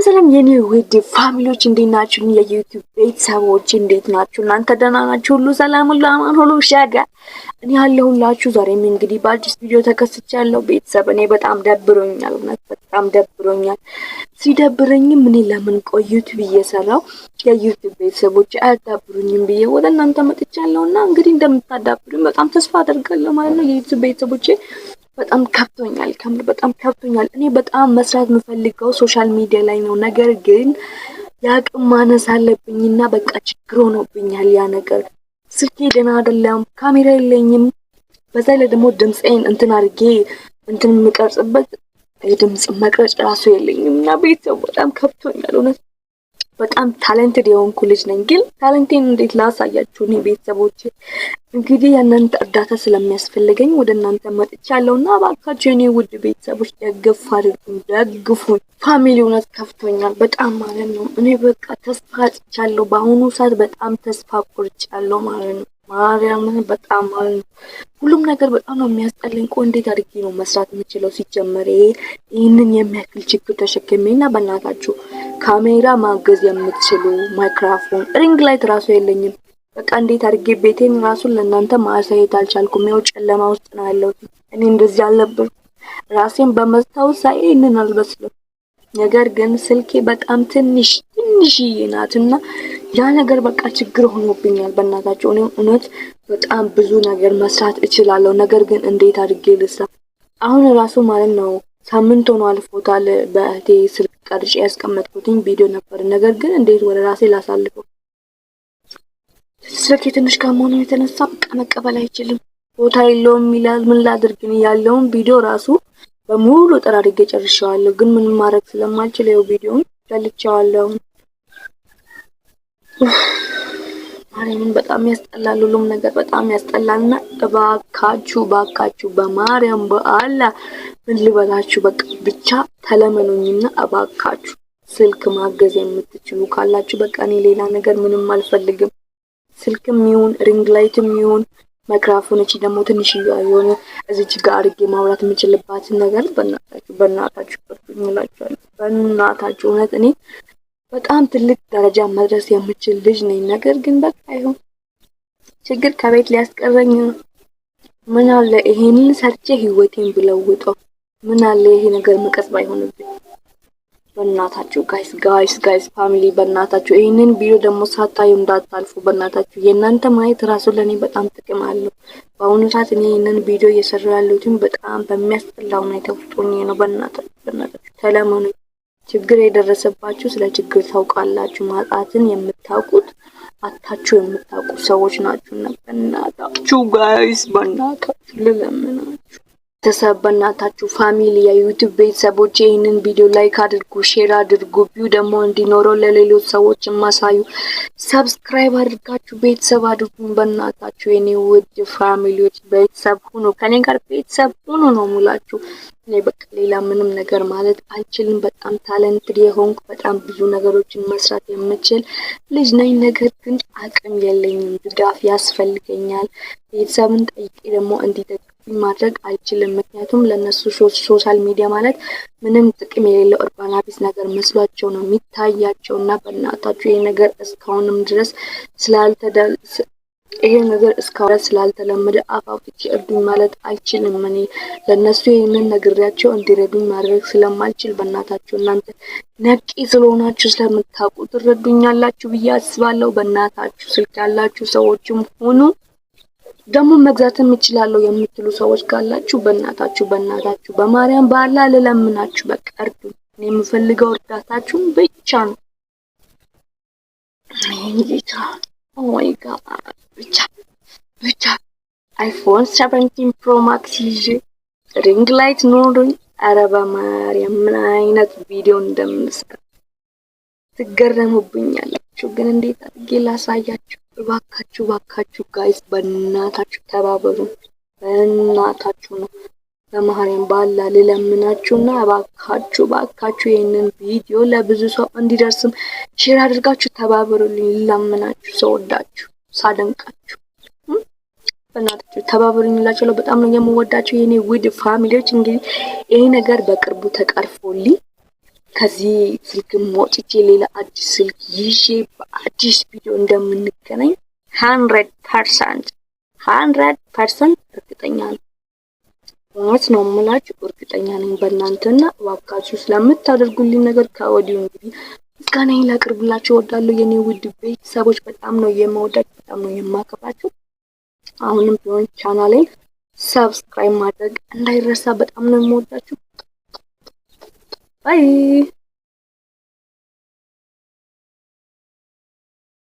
ሰላም የኔ ውድ ፋሚሊዎች እንዴት ናችሁ? የዩቲዩብ ቤተሰቦች እንዴት ናችሁ? እናንተ ደህና ናችሁ? ሁሉ ሰላም፣ ሁሉ አማን፣ ሁሉ ሸጋ። እኔ ያለሁላችሁ ዛሬም እንግዲህ በአዲስ ቪዲዮ ተከስቻለሁ። ቤተሰብ እኔ በጣም ደብሮኛል፣ እውነት በጣም ደብሮኛል። ሲደብረኝም እኔ ለምን ቆዩት ብዬ ሰራው የዩቲዩብ ቤተሰቦች አያዳብሩኝም ብዬ ወደ እናንተ መጥቻለሁና እንግዲህ እንደምታዳብሩኝ በጣም ተስፋ አደርጋለሁ ማለት ነው የዩቲዩብ ቤተሰቦቼ። በጣም ከብቶኛል፣ ከምር በጣም ከብቶኛል። እኔ በጣም መስራት የምፈልገው ሶሻል ሚዲያ ላይ ነው። ነገር ግን የአቅም ማነስ አለብኝና በቃ ችግር ሆኖብኛል ያ ነገር። ስልኬ ደህና አይደለም፣ ካሜራ የለኝም። በዛ ላይ ደግሞ ድምፄን እንትን አድርጌ እንትን የምቀርጽበት የድምጽ መቅረጽ ራሱ የለኝም እና ቤተሰብ በጣም ከብቶኛል እውነት። በጣም ታለንትድ የሆንኩ ልጅ ነኝ፣ ግን ታለንቴን እንዴት ላሳያችሁ? እኔ ቤተሰቦች እንግዲህ የእናንተ እርዳታ ስለሚያስፈልገኝ ወደ እናንተ መጥቻለሁና እባካችሁ የኔ ውድ ቤተሰቦች ደግፍ አድርጉኝ፣ ደግፉኝ። ፋሚሊ እውነት ከፍቶኛል በጣም ማለት ነው። እኔ በቃ ተስፋ አጥቻለሁ። በአሁኑ ሰዓት በጣም ተስፋ ቆርጫለሁ ማለት ነው። ማርያምን በጣም ማለት ነው። ሁሉም ነገር በጣም ነው የሚያስጠላኝ። ቆይ እንዴት አድርጌ ነው መስራት የምችለው? ሲጀመር ይህንን የሚያክል ችግር ተሸክሜና በእናታችሁ ካሜራ ማገዝ የምትችሉ ማይክሮፎን፣ ሪንግ ላይት ራሱ የለኝም። በቃ እንዴት አድርጌ ቤቴን ራሱን ለእናንተ ማሳየት አልቻልኩም። ያው ጨለማ ውስጥ ነው ያለሁት። እኔ እንደዚህ አልነበርኩም። ራሴን በመስታወት ሳይ ይህንን አልመስልም። ነገር ግን ስልኬ በጣም ትንሽዬ ናትና ያ ነገር በቃ ችግር ሆኖብኛል። በእናታችሁ እኔ እውነት በጣም ብዙ ነገር መስራት እችላለሁ። ነገር ግን እንዴት አድርጌ ልስራ? አሁን ራሱ ማለት ነው ሳምንት ሆኖ አልፎታል። በእህቴ ስልክ ቀርጬ ያስቀመጥኩትኝ ቪዲዮ ነበር። ነገር ግን እንዴት ወደ ራሴ ላሳልፈው? ስልኬ ትንሽ ከመሆኑ የተነሳ በቃ መቀበል አይችልም። ቦታ የለውም ይላል። ምን ላድርግ? ያለውን ቪዲዮ ራሱ በሙሉ ጠራርጌ ጨርሻለሁ። ግን ምንም ማድረግ ስለማልችል ይኸው ቪዲዮውን ገልጬዋለሁ። ማርያምን በጣም ያስጠላል። ሁሉም ነገር በጣም ያስጠላልና እባካችሁ በማርያም በአላህ ምን ልበላችሁ፣ በቃ ብቻ ተለመኑኝና እባካችሁ ስልክ ማገዝ የምትችሉ ካላችሁ በቃ እኔ ሌላ ነገር ምንም አልፈልግም። ስልክም ይሁን ሪንግ ላይትም ይሁን ማይክሮፎን፣ እቺ ደግሞ ትንሽ የሆነ እዚች ጋር አድርጌ ማውራት የምችልባትን ነገር በእናታችሁ እላችኋለሁ። በእናታችሁ እውነት እኔ በጣም ትልቅ ደረጃ መድረስ የምችል ልጅ ነኝ። ነገር ግን በቃ ይሁን ችግር ከቤት ሊያስቀረኝ ነው። ምን አለ ይሄንን ሰርቼ ህይወቴን ብለውጠው? ምን አለ ይሄ ነገር መቀስ ባይሆንብኝ? በእናታችሁ ጋይስ ፋሚሊ በእናታችሁ ይሄንን ቪዲዮ ደግሞ ሳታዩ እንዳታልፉ። በእናታችሁ የእናንተ ማየት ራሱ ለኔ በጣም ጥቅም አለው። በአሁኑ ሰዓት እኔ ይሄንን ቪዲዮ እየሰራሁ ያለሁት በጣም በሚያስጠላ ሁኔታ ውስጥ ሆኜ ነው። በእናታችሁ ተለመኑ። ችግር የደረሰባችሁ ስለ ችግር ታውቃላችሁ። ማጣትን የምታውቁት አታችሁ የምታውቁ ሰዎች ናችሁና በእናታችሁ ጋይስ በእናታችሁ ልለምናችሁ ተሰበናታችሁ ፋሚሊ የዩቲዩብ ቤተሰቦች ይህንን ቪዲዮ ላይክ አድርጉ፣ ሼር አድርጉ። ቪው ደግሞ እንዲኖረው ለሌሎች ሰዎች ማሳዩ። ሰብስክራይብ አድርጋችሁ ቤተሰብ አድርጉን። በእናታችሁ የኔ ውድ ፋሚሊዎች ቤተሰብ ሁኑ፣ ከኔ ጋር ቤተሰብ ሁኑ ነው ሙላችሁ። እኔ በቃ ሌላ ምንም ነገር ማለት አልችልም። በጣም ታለንትድ የሆንኩ በጣም ብዙ ነገሮችን መስራት የምችል ልጅ ነኝ። ነገር ግን አቅም የለኝም፣ ድጋፍ ያስፈልገኛል። ቤተሰብን ጠይቄ ደግሞ እንዲደግፉኝ ማድረግ አልችልም። ምክንያቱም ለነሱ ሶሻል ሚዲያ ማለት ምንም ጥቅም የሌለው እርባና ቢስ ነገር መስሏቸው ነው የሚታያቸውና በእናታችሁ ይሄ ነገር እስካሁንም ድረስ ስላልተለመደ አፋፍቼ እርዱኝ ማለት አልችልም። እኔ ለነሱ ይሄንን ነግሬያቸው እንዲረዱኝ ማድረግ ስለማልችል በእናታችሁ እናንተ ነቂ ስለሆናችሁ ስለምታውቁ ትረዱኛላችሁ ብዬ አስባለሁ። በእናታችሁ ስልክ ያላችሁ ሰዎችም ሆኑ ደግሞ መግዛትም እችላለሁ የምትሉ ሰዎች ካላችሁ በእናታችሁ በማርያም በአላህ ልለምናችሁ በቃ እርዱኝ። እኔ የምፈልገው እርዳታችሁን ብቻ ነው። እንዴት ኦ ማይ ጋድ ብቻ አይፎን 17 ፕሮ ማክስ ይዤ ሪንግ ላይት ኖሮኝ ኧረ በማርያም ምን አይነት ቪዲዮ እንደምሰራ ትገረሙብኛላችሁ። ግን እንዴት አድርጌ ላሳያችሁ? እባካችሁ ጋይስ በእናታችሁ ተባበሩ። በእናታችሁ ነው በማርያም በአላህ ልለምናችሁና እባካችሁ ይሄንን ቪዲዮ ለብዙ ሰው እንዲደርስም ሼር አድርጋችሁ ተባበሩልኝ። ልለምናችሁ፣ ሰው ወዳችሁ ሳደንቃችሁ በእናታችሁ ተባበሩኝ እላችኋለሁ። በጣም ነው የምወዳችሁ የኔ ውድ ፋሚሊዎች። እንግዲህ ይሄ ነገር በቅርቡ ተቀርፎልኝ ከዚህ ስልክ ሞጭቼ ሌላ አዲስ ስልክ ይዤ በአዲስ ቪዲዮ እንደምንገናኝ 100% እርግጠኛ ነኝ። ማለት ነው የምላችሁ እርግጠኛ ነኝ በእናንተና እባካችሁ ስለምታደርጉልኝ ነገር ከወዲሁ እንግዲህ ምስጋናዬን ላቅርብላችሁ እወዳለሁ። የኔ ውድ ቤተሰቦች በጣም ነው የምወዳችሁ፣ በጣም ነው የማከብራችሁ። አሁንም ቢሆን ቻናሌን ሰብስክራይብ ማድረግ እንዳይረሳ። በጣም ነው የምወዳችሁ። ባይ